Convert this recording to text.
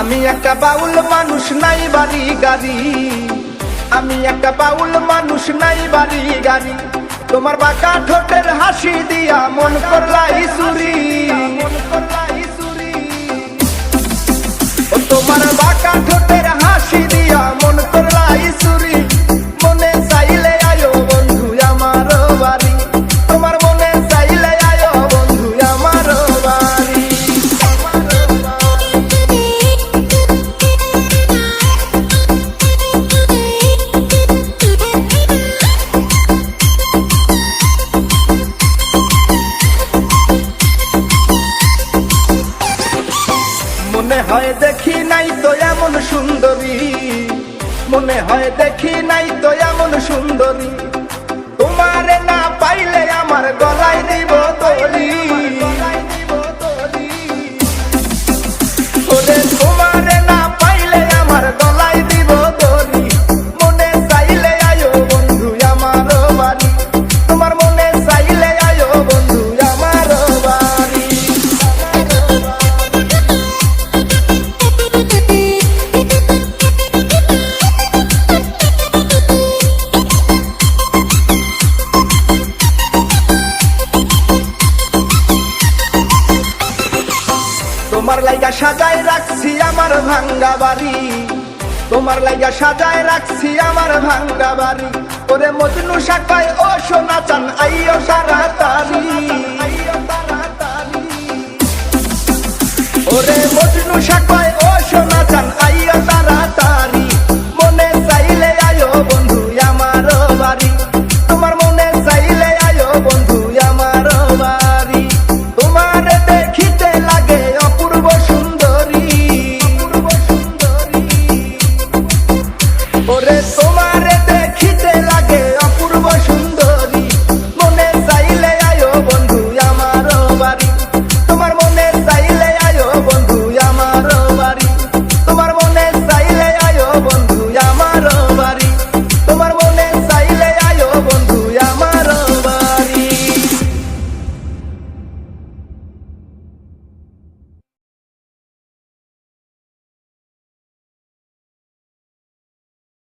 আমি একটা বাউল মানুষ, নাই বাড়ি গাড়ি। আমি একটা বাউল মানুষ, নাই বাড়ি গাড়ি। তোমার বাঁকা ঠোঁটের হাসি দিয়া মন করলাই চুরি। ও তোমার বাঁকা ঠোঁটের হাসি দিয়া মন করলাই চুরি। মনে চাইলে আয়ো বন্ধু আমার বাড়ি। তোমার মনে চাইলে আয়ো বন্ধু আমার বাড়ি। মনে হয় দেখি নাই তো এমন সুন্দরী। মনে হয় দেখি নাই তো এমন সুন্দরী। তোমারে না পাইলে আমার গলায় দিব দড়ি। ওরে তোমারে না পাইলে আমার গলায় দিব দড়ি। মনে চাইলে আয়ো বন্ধু আমার বাড়ি। তোমার মনে চাইলে আয়ো বন্ধু আমার বাড়ি। তোমার লাইগা সাজায় রাখছি আমার ভাঙ্গা বাড়ি। তোমার লাইগা সাজায় রাখছি আমার ভাঙ্গা বাড়ি। ওরে মজনু শাখায় ও সোনা চান আইও তাড়াতাড়ি। ওরে মজনু শাখায়